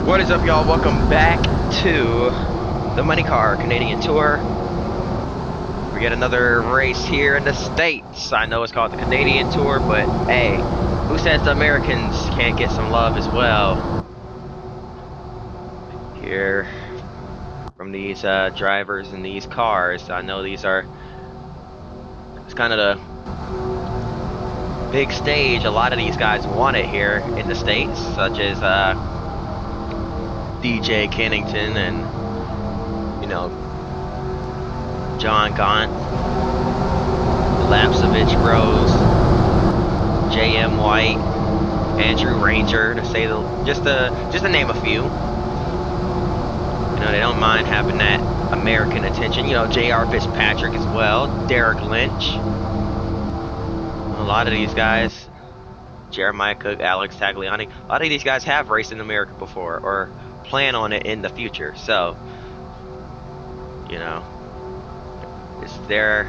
What is up, y'all? Welcome back to the MXNEYCAR Canadian Tour. We get another race here in the States. I know it's called the Canadian Tour, but hey, who says the Americans can't get some love as well? Here from these drivers in these cars. I know it's kind of the big stage a lot of these guys want it here in the States, such as DJ Kennington and, you know, John Gaunt, Lapsovich Bros, J.M. White, Andrew Ranger, to say just to name a few. You know, they don't mind having that American attention. You know, J.R. Fitzpatrick as well, Derek Lynch. A lot of these guys, Jeremiah Cook, Alex Tagliani, a lot of these guys have raced in America before or plan on it in the future. So, you know, it's their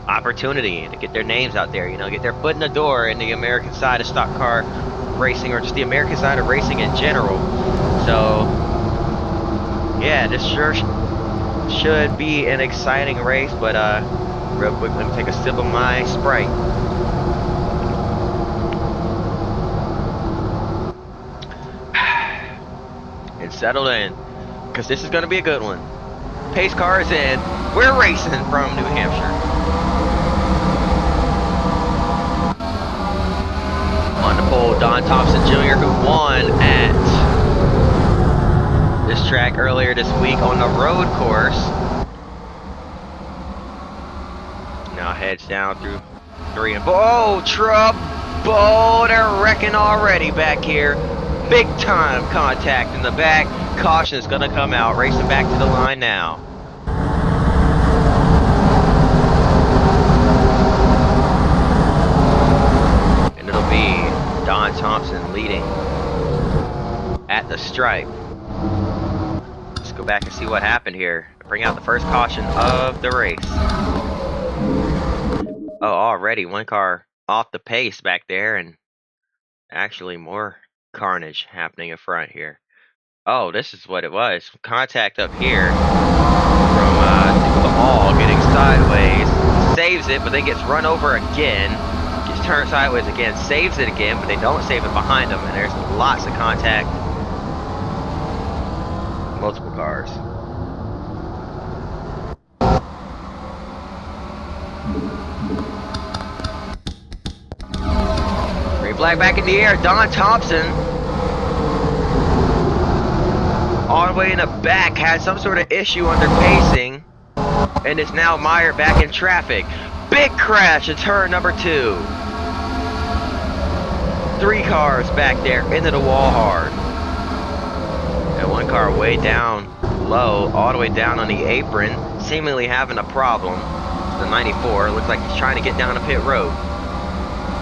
opportunity to get their names out there, you know, get their foot in the door in the American side of stock car racing, or just the American side of racing in general. So, yeah, this sure should be an exciting race, but real quick, let me take a sip of my Sprite. And settle in, because this is going to be a good one. Pace car is in. We're racing from New Hampshire. On the pole, Don Thompson Jr., who won at this track earlier this week on the road course. Now heads down through 3 and 4. Oh, trouble! They're wrecking already back here. Big time contact in the back. Caution is going to come out. Racing back to the line now. And it'll be Don Thompson leading at the stripe. Let's go back and see what happened here. Bring out the first caution of the race. Oh, already one car off the pace back there, and actually more carnage happening in front here. Oh, this is what it was. Contact up here from the wall, getting sideways. Saves it, but then gets run over again. Gets turned sideways again. Saves it again, but they don't save it behind them. And there's lots of contact. Multiple cars. Green flag back in the air. Don Thompson, all the way in the back, had some sort of issue under pacing, and is now mired back in traffic. Big crash in turn number 2. 3 cars back there into the wall hard. And one car way down low, all the way down on the apron, seemingly having a problem. The 94, looks like he's trying to get down a pit road.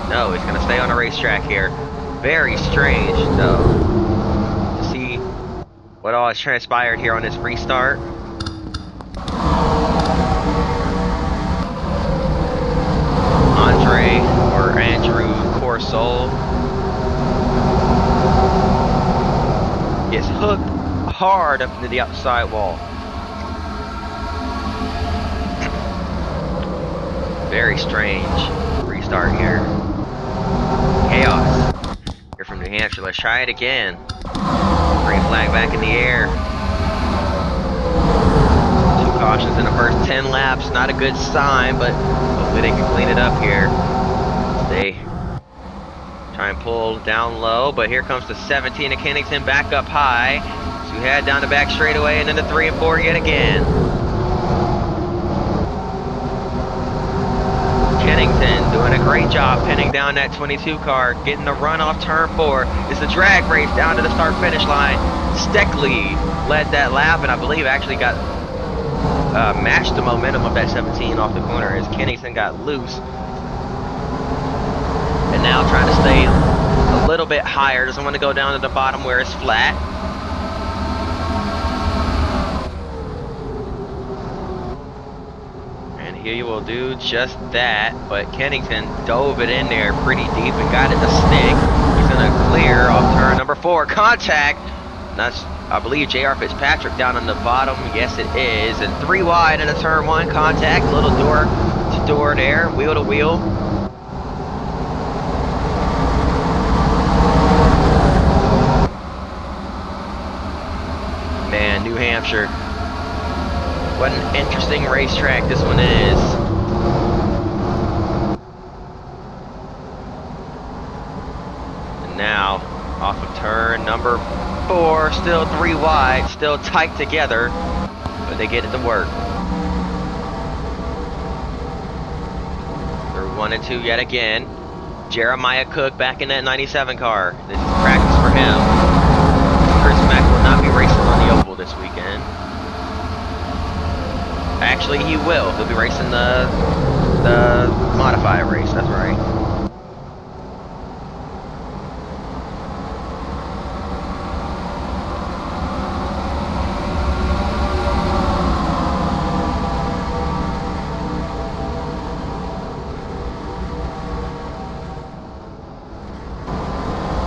No, he's going to stay on the racetrack here. Very strange, though, to see what all has transpired here on this restart. Andrew Corsol gets hooked hard up into the outside wall. Very strange restart here. Chaos. Here from New Hampshire. Let's try it again. Green flag back in the air. 2 cautions in the first 10 laps. Not a good sign, but hopefully they can clean it up here. They try and pull down low, but here comes the 17 of Kennington back up high. So we head down the back straightaway, and then the 3 and 4 yet again. Kennington doing a great job pinning down that 22 car, getting the run off turn 4. It's a drag race down to the start-finish line. Steckley led that lap, and I believe actually got matched the momentum of that 17 off the corner as Kennington got loose. And now trying to stay a little bit higher. Doesn't want to go down to the bottom where it's flat. And he will do just that. But Kennington dove it in there pretty deep and got it to stick. He's going to clear off turn number 4. Contact. That's, I believe, J.R. Fitzpatrick down on the bottom. Yes, it is. And 3 wide into turn 1 contact. Little door to door there, wheel to wheel. Man, New Hampshire. What an interesting racetrack this one is. And now, off of turn number 4, still 3 wide, still tight together, but they get it to work. Through 1 and 2 yet again. Jeremiah Cook back in that 97 car. This is practice for him. Chris Mack will not be racing on the oval this weekend. Actually, he will. He'll be racing the modified race. That's right.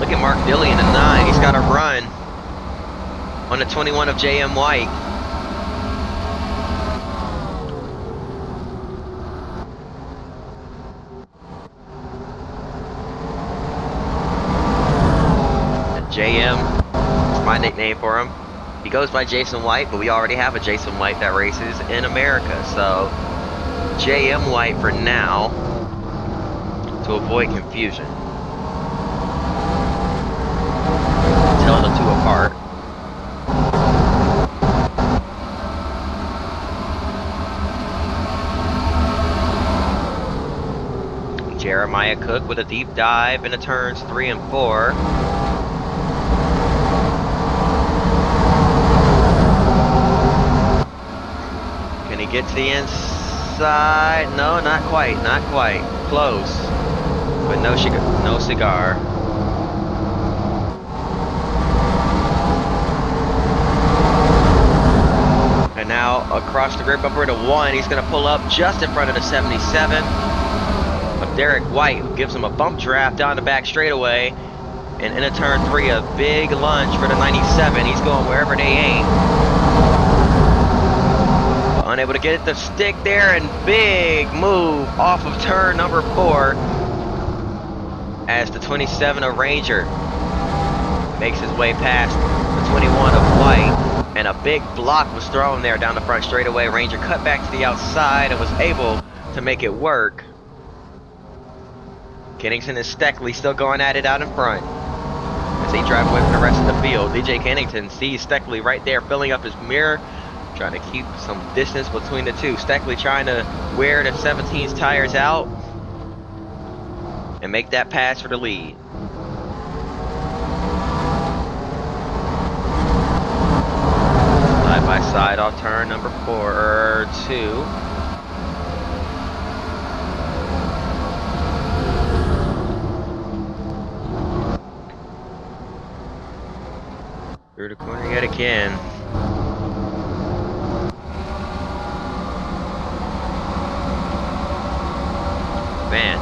Look at Mark Dilley in the 9. He's got a run on the 21 of J.M. White. JM, it's my nickname for him. He goes by Jason White, but we already have a Jason White that races in America. So, JM White for now, to avoid confusion. Tell the two apart. Jeremiah Cook with a deep dive into turns 3 and 4. Can he get to the inside? No, not quite, not quite. Close, but no cigar. And now across the grid bumper to 1, he's going to pull up just in front of the 77 of Derek White, who gives him a bump draft down the back straightaway. And into turn 3, a big lunge for the 97. He's going wherever they aim. Unable to get it to stick there, and big move off of turn number 4 as the 27 of Ranger makes his way past the 21 of White. And a big block was thrown there down the front straightaway. Ranger cut back to the outside and was able to make it work. Kennington and Steckley still going at it out in front as they drive away from the rest of the field. DJ Kennington sees Steckley right there filling up his mirror, trying to keep some distance between the two. Steckley trying to wear the 17's tires out and make that pass for the lead. Side by side off turn number 2. Through the corner yet again. Man,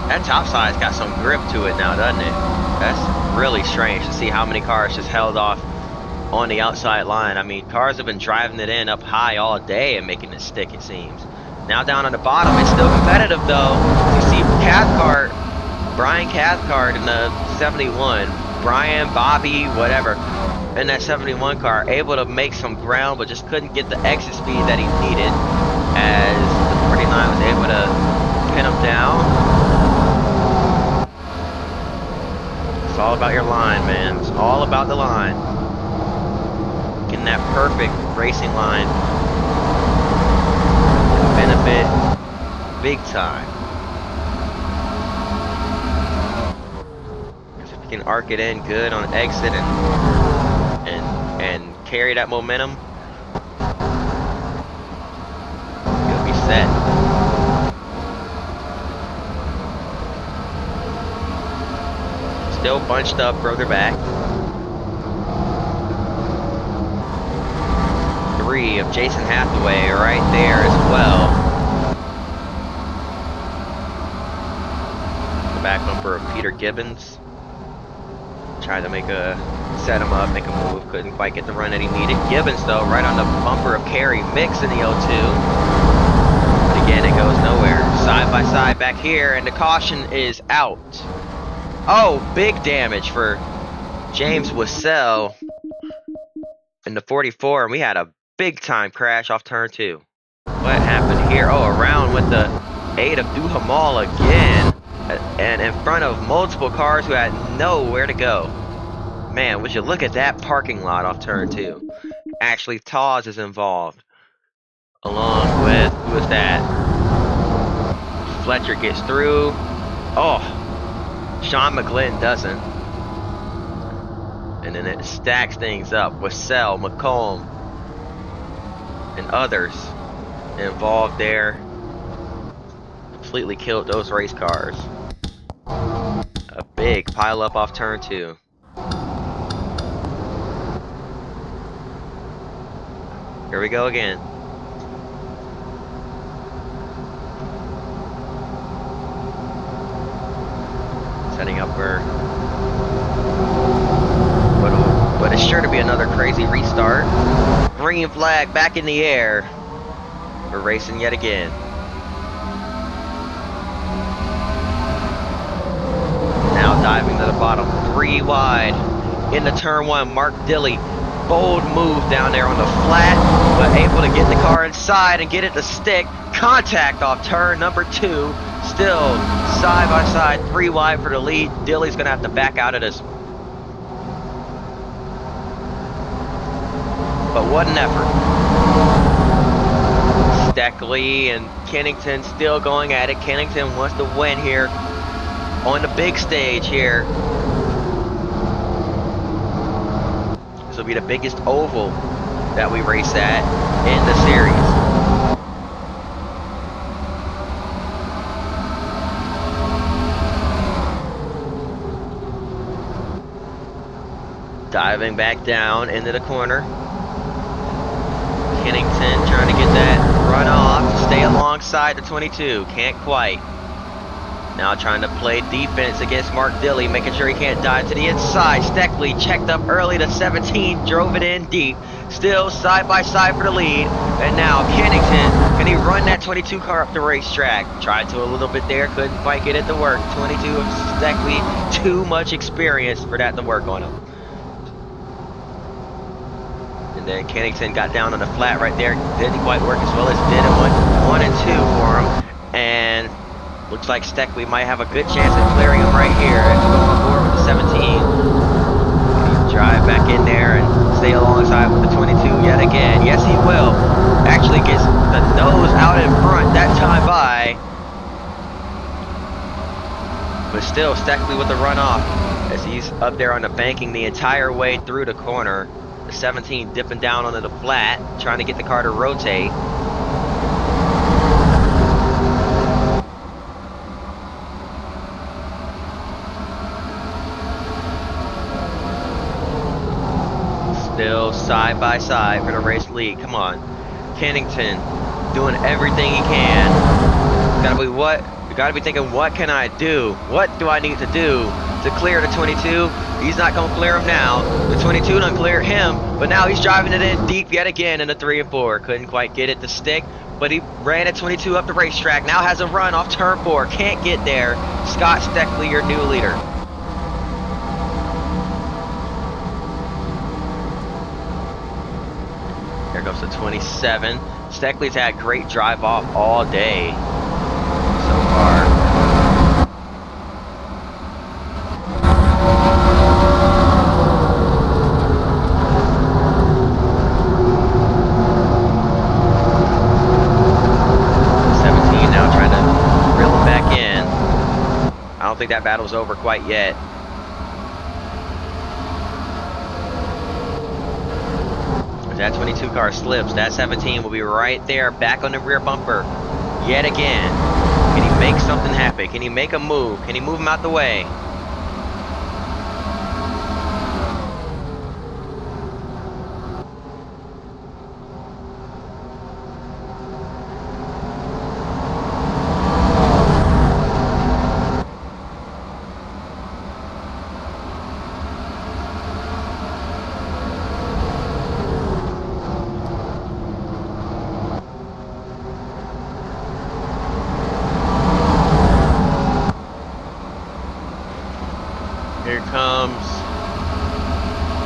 that top side's got some grip to it now, doesn't it? That's really strange to see how many cars just held off on the outside line. I mean, cars have been driving it in up high all day and making it stick, it seems. Now down on the bottom, it's still competitive though. You see Brian Cathcart in the 71. Brian, Bobby, whatever, in that 71 car, able to make some ground, but just couldn't get the exit speed that he needed, as the 49 was able to pin him down. It's all about your line, man. It's all about the line. Getting that perfect racing line can benefit big time. Can arc it in good on exit and carry that momentum, you'll be set. Still bunched up further back. 3 of Jason Hathaway right there as well. The back bumper of Peter Gibbons. Trying to make a set him up, make a move. Couldn't quite get the run that he needed. Gibbons, though, right on the bumper of Carey. Mix in the 0-2. But again, it goes nowhere. Side by side back here, and the caution is out. Oh, big damage for James Wassell in the 44, and we had a big time crash off turn 2. What happened here? Oh, around with the aid of Duhamel again, and in front of multiple cars who had nowhere to go. Man, would you look at that parking lot off turn 2? Actually, Tawes is involved, along with, who is that? Fletcher gets through. Oh, Sean McGlynn doesn't. And then it stacks things up. Wassell, McComb, and others involved there. Completely killed those race cars. A big pile up off turn 2. Here we go again. Setting up for what is sure to be another crazy restart. Green flag back in the air. We're racing yet again. Now diving to the bottom, 3 wide. Into turn 1, Mark Dilley. Bold move down there on the flat, but able to get the car inside and get it to stick. Contact off turn number 2. Still side by side, 3 wide for the lead. Dilley's gonna have to back out of this. But what an effort. Steckley and Kennington still going at it. Kennington wants to win here on the big stage here. This will be the biggest oval that we race at in the series. Diving back down into the corner. Kennington trying to get that run off, stay alongside the 22, can't quite. Now trying to play defense against Mark Dilley, making sure he can't dive to the inside. Steckley checked up early to 17, drove it in deep. Still side by side for the lead. And now Kennington, can he run that 22 car up the racetrack? Tried to a little bit there, couldn't quite get it to work. 22 of Steckley, too much experience for that to work on him. And then Kennington got down on the flat right there. Didn't quite work as well as did it. 1 and 2 for him. And looks like Steckley might have a good chance at clearing him right here. As going on board with the 17. Drive back in there and stay alongside with the 22 yet again. Yes, he will. Actually gets the nose out in front that time by. But still, Steckley with the runoff as he's up there on the banking the entire way through the corner. The 17 dipping down onto the flat, trying to get the car to rotate. Still side by side for the race lead. Come on. Kennington doing everything he can. You gotta be thinking, what can I do? What do I need to do to clear the 22? He's not gonna clear him now. The 22 done cleared him, but now he's driving it in deep yet again in the 3 and 4. Couldn't quite get it to stick, but he ran at 22 up the racetrack. Now has a run off turn 4. Can't get there. Scott Steckley, your new leader. Here goes the 27. Steckley's had great drive off all day so far. I don't think that battle's over quite yet. If that 22 car slips, that 17 will be right there, back on the rear bumper yet again. Can he make something happen? Can he make a move? Can he move him out the way?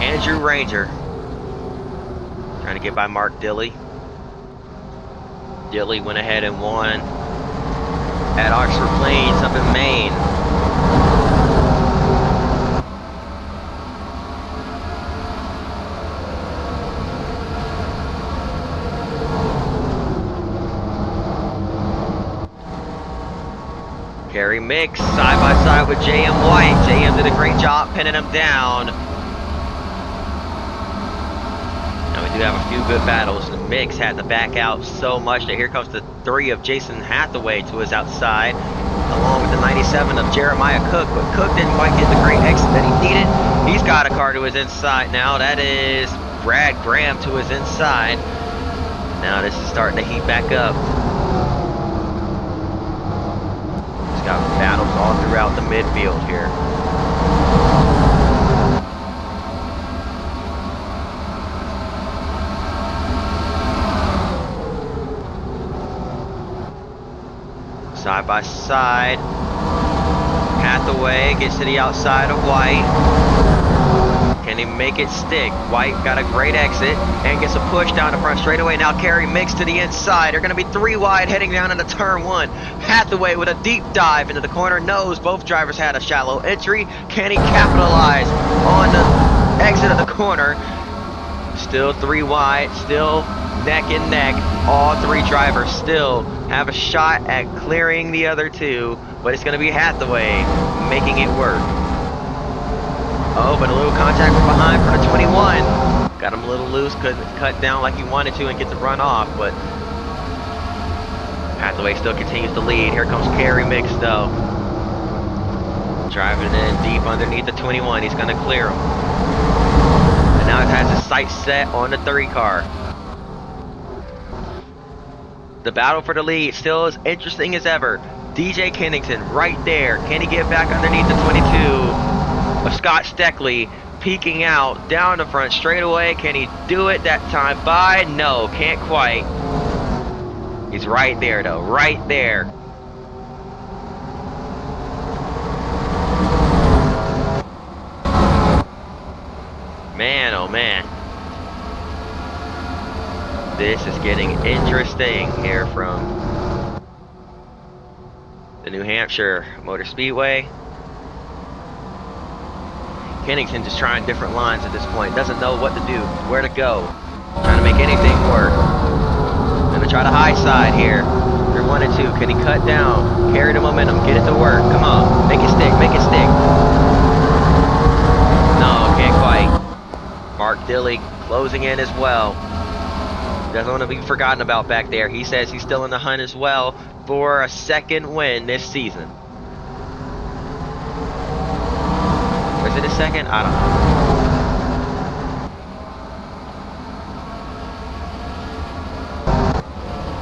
Andrew Ranger trying to get by Mark Dilly. Dilly went ahead and won at Oxford Plains up in Maine. Kerry Mix side by side with JM White. JM did a great job pinning him down. Now we do have a few good battles. The Mix had to back out so much that here comes the 3 of Jason Hathaway to his outside, along with the 97 of Jeremiah Cook, but Cook didn't quite get the great exit that he needed. He's got a car to his inside now. That is Brad Graham to his inside. Now this is starting to heat back up. Got battles all throughout the midfield here. Side by side. Hathaway gets to the outside of White. Can he make it stick? White got a great exit and gets a push down the front straightaway. Now Kerry Mix to the inside. They're going to be 3 wide heading down into turn 1. Hathaway with a deep dive into the corner. Knows both drivers had a shallow entry. Can he capitalize on the exit of the corner? Still 3 wide. Still neck and neck. All 3 drivers still have a shot at clearing the other 2. But it's going to be Hathaway making it work. Oh, but a little contact from behind for the 21. Got him a little loose, couldn't cut down like he wanted to and get the run off, but Hathaway still continues to lead. Here comes Kerry Mix though. Driving in deep underneath the 21. He's going to clear him. And now he has his sights set on the 3 car. The battle for the lead still as interesting as ever. DJ Kennington right there. Can he get back underneath the 22? Of Scott Steckley peeking out down the front straightaway. Can he do it that time by? No, can't quite. He's right there though, right there. Man, oh man. This is getting interesting here from the New Hampshire Motor Speedway. Kennington just trying different lines at this point. Doesn't know what to do, where to go. Trying to make anything work. Gonna try the high side here. They're 1 and 2. Can he cut down? Carry the momentum. Get it to work. Come on. Make it stick. Make it stick. No, can't quite. Mark Dilly closing in as well. Doesn't want to be forgotten about back there. He says he's still in the hunt as well for a 2nd win this season. Is it a 2nd? I don't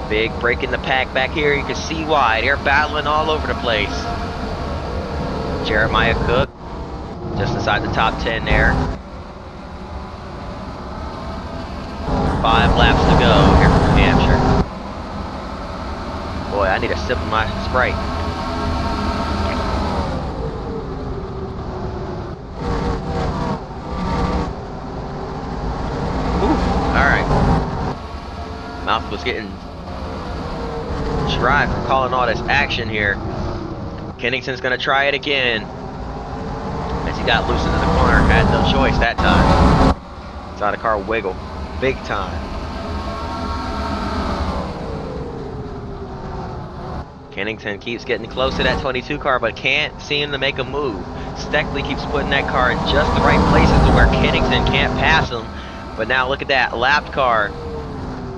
know. Big break in the pack back here. You can see why. They're battling all over the place. Jeremiah Cook just inside the top 10 there. 5 laps to go here from New Hampshire. Boy, I need a sip of my Sprite. Mouth was getting dry from calling all this action here. Kennington's going to try it again. As he got loose into the corner, had no choice that time. Saw the car wiggle big time. Kennington keeps getting close to that 22 car, but can't seem to make a move. Steckley keeps putting that car in just the right places to where Kennington can't pass him. But now look at that lapped car.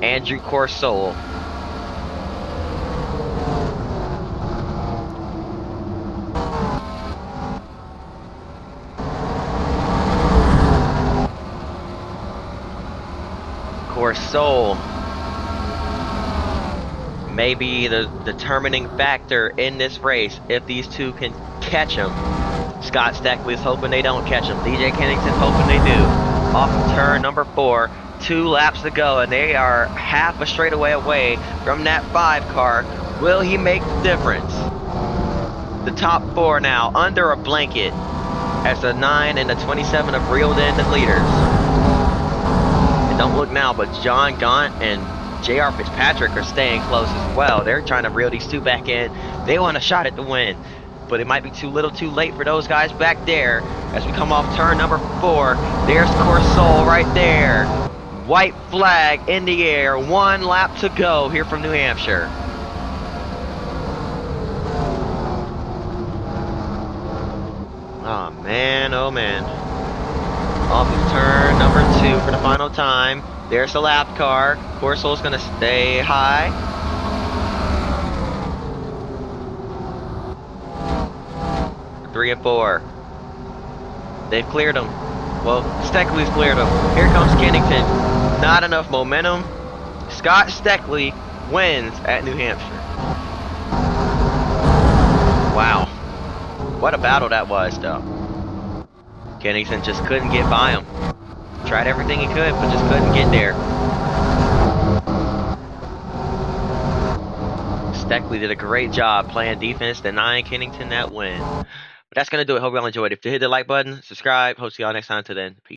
Andrew Corsole. Corsole may be the determining factor in this race if these 2 can catch him. Scott Steckley is hoping they don't catch him. DJ Kennington hoping they do. Off of turn number 4. 2 laps to go, and they are half a straightaway away from that 5 car. Will he make the difference? The top 4 now under a blanket as the 9 and the 27 have reeled in the leaders. And don't look now, but John Gaunt and J.R. Fitzpatrick are staying close as well. They're trying to reel these two back in. They want a shot at the win, but it might be too little too late for those guys back there. As we come off turn number 4, there's Corsol right there. White flag in the air, 1 lap to go here from New Hampshire. Oh man, oh man. Off of turn number 2 for the final time. There's the lap car. Corsol's gonna stay high. Three and 4. They've cleared them. Well, Steckley's cleared them. Here comes Kennington. Not enough momentum. Scott Steckley wins at New Hampshire. Wow. What a battle that was, though. Kennington just couldn't get by him. Tried everything he could, but just couldn't get there. Steckley did a great job playing defense, denying Kennington that win. But that's going to do it. Hope you all enjoyed. If you hit the like button, subscribe. Hope to see y'all next time. Till then, peace.